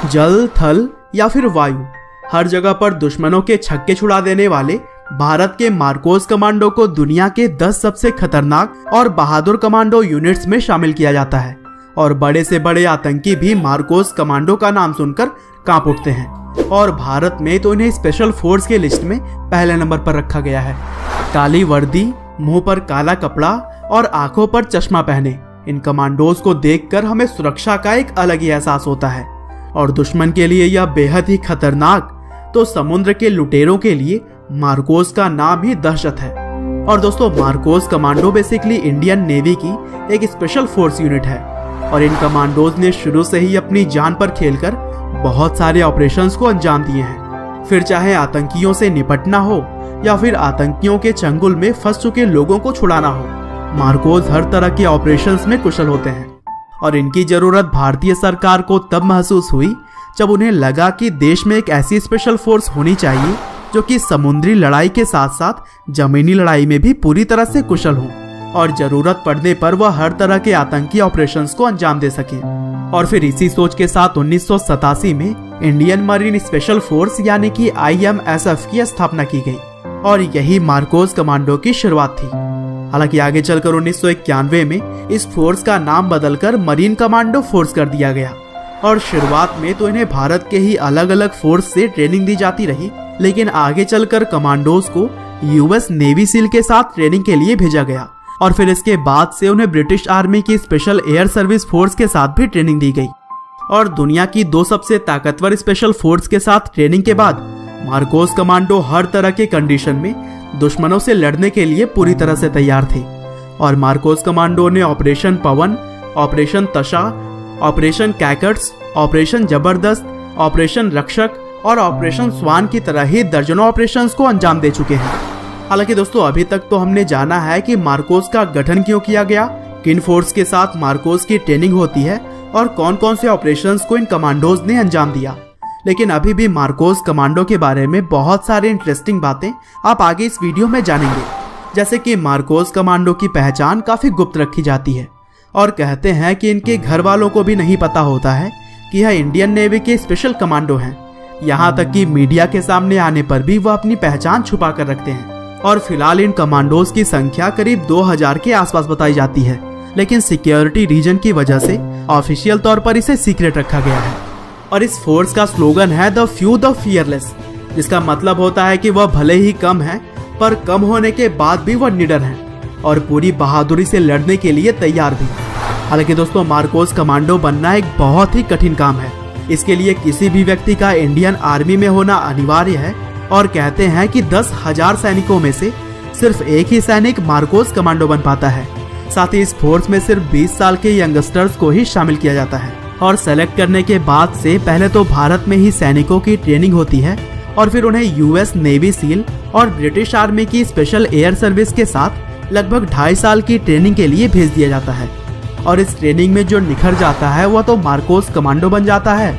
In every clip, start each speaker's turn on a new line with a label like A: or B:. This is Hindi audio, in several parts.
A: जल, थल या फिर वायु, हर जगह पर दुश्मनों के छक्के छुड़ा देने वाले भारत के मार्कोस कमांडो को दुनिया के 10 सबसे खतरनाक और बहादुर कमांडो यूनिट्स में शामिल किया जाता है और बड़े से बड़े आतंकी भी मार्कोस कमांडो का नाम सुनकर कांप उठते हैं और भारत में तो इन्हें स्पेशल फोर्स के लिस्ट में पहले नंबर पर रखा गया है। काली वर्दी, मुंह पर काला कपड़ा और आंखों पर चश्मा पहने इन कमांडोज को देखकर हमें सुरक्षा का एक अलग ही एहसास होता है और दुश्मन के लिए यह बेहद ही खतरनाक, तो समुद्र के लुटेरों के लिए मार्कोस का नाम ही दहशत है। और दोस्तों, Marcos commando basically Indian navy की एक स्पेशल फोर्स यूनिट है और इन कमांडोज ने शुरू से ही अपनी जान पर खेलकर बहुत सारे ऑपरेशंस को अंजाम दिए हैं। फिर चाहे आतंकियों से निपटना हो या फिर आतंकियों के चंगुल में फंस चुके लोगों को छुड़ाना हो, मार्कोस हर तरह के ऑपरेशंस में कुशल होते हैं। और इनकी जरूरत भारतीय सरकार को तब महसूस हुई जब उन्हें लगा कि देश में एक ऐसी स्पेशल फोर्स होनी चाहिए जो कि समुद्री लड़ाई के साथ साथ जमीनी लड़ाई में भी पूरी तरह से कुशल हो और जरूरत पड़ने पर वह हर तरह के आतंकी ऑपरेशंस को अंजाम दे सके। और फिर इसी सोच के साथ 1987 में इंडियन मरीन स्पेशल फोर्स यानी कि IMSF की स्थापना की गई और यही मार्कोस कमांडो की शुरुआत थी। हालांकि आगे चलकर 1991 में इस फोर्स का नाम बदलकर मरीन कमांडो फोर्स कर दिया गया और शुरुआत में तो इन्हें भारत के ही अलग अलग फोर्स से ट्रेनिंग दी जाती रही, लेकिन आगे चलकर कमांडोज को US नेवी सील के साथ ट्रेनिंग के लिए भेजा गया और फिर इसके बाद से उन्हें ब्रिटिश आर्मी की स्पेशल एयर सर्विस फोर्स के साथ भी ट्रेनिंग दी गई। और दुनिया की 2 सबसे ताकतवर स्पेशल फोर्स के साथ ट्रेनिंग के बाद मार्कोस कमांडो हर तरह के कंडीशन में दुश्मनों से लड़ने के लिए पूरी तरह से तैयार थे। और मार्कोस कमांडो ने ऑपरेशन पवन, ऑपरेशन तशा, ऑपरेशन कैकट्स, ऑपरेशन जबरदस्त, ऑपरेशन रक्षक और ऑपरेशन स्वान की तरह ही दर्जनों ऑपरेशंस को अंजाम दे चुके हैं। हालांकि दोस्तों, अभी तक तो हमने जाना है कि मार्कोस का गठन क्यों किया गया, किन फोर्स के साथ मार्कोस की ट्रेनिंग होती है और कौन कौन से ऑपरेशंस को इन कमांडोज ने अंजाम दिया, लेकिन अभी भी मार्कोस कमांडो के बारे में बहुत सारी इंटरेस्टिंग बातें आप आगे इस वीडियो में जानेंगे। जैसे कि मार्कोस कमांडो की पहचान काफी गुप्त रखी जाती है और कहते हैं कि इनके घर वालों को भी नहीं पता होता है कि यह इंडियन नेवी के स्पेशल कमांडो हैं। यहाँ तक कि मीडिया के सामने आने पर भी वह अपनी पहचान छुपा कर रखते हैं। और फिलहाल इन कमांडोज की संख्या करीब 2000 के आसपास बताई जाती है, लेकिन सिक्योरिटी रीजन की वजह से ऑफिशियल तौर पर इसे सीक्रेट रखा गया है। और इस फोर्स का स्लोगन है द फ्यू द फियरलेस, जिसका मतलब होता है कि वह भले ही कम है पर कम होने के बाद भी वह निडर हैं और पूरी बहादुरी से लड़ने के लिए तैयार भी। हालांकि दोस्तों, मार्कोस कमांडो बनना एक बहुत ही कठिन काम है। इसके लिए किसी भी व्यक्ति का इंडियन आर्मी में होना अनिवार्य है और कहते हैं कि 10,000 सैनिकों में से सिर्फ एक ही सैनिक मार्कोस कमांडो बन पाता है। साथ ही इस फोर्स में सिर्फ 20 साल के यंगस्टर्स को ही शामिल किया जाता है और सेलेक्ट करने के बाद से पहले तो भारत में ही सैनिकों की ट्रेनिंग होती है और फिर उन्हें US नेवी सील और ब्रिटिश आर्मी की स्पेशल एयर सर्विस के साथ लगभग 2.5 साल की ट्रेनिंग के लिए भेज दिया जाता है। और इस ट्रेनिंग में जो निखर जाता है वह तो मार्कोस कमांडो बन जाता है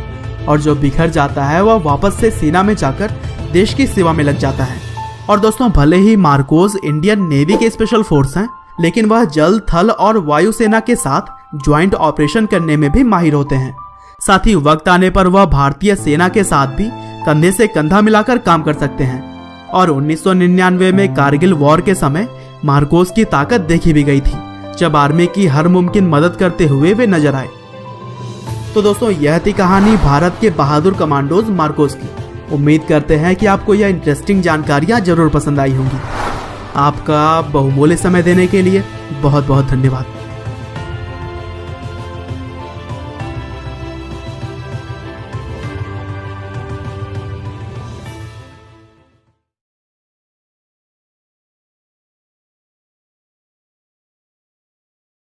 A: और जो बिखर जाता है वह वापस से सेना में जाकर देश की सेवा में लग जाता है। और दोस्तों, भले ही मार्कोस इंडियन नेवी के स्पेशल फोर्स हैं, लेकिन वह जल, थल और वायु सेना के साथ ज्वाइंट ऑपरेशन करने में भी माहिर होते हैं। साथ ही वक्त आने पर वह भारतीय सेना के साथ भी कंधे से कंधा मिलाकर काम कर सकते हैं। और 1999 में कारगिल वॉर के समय मार्कोस की ताकत देखी भी गई थी, जब आर्मी की हर मुमकिन मदद करते हुए वे नजर आए। तो दोस्तों, यह थी कहानी भारत के बहादुर कमांडोज मार्कोस की। उम्मीद करते हैं कि आपको यह इंटरेस्टिंग जानकारियां जरूर पसंद आई होंगी। आपका बहुमूल्य समय देने के लिए बहुत बहुत धन्यवाद।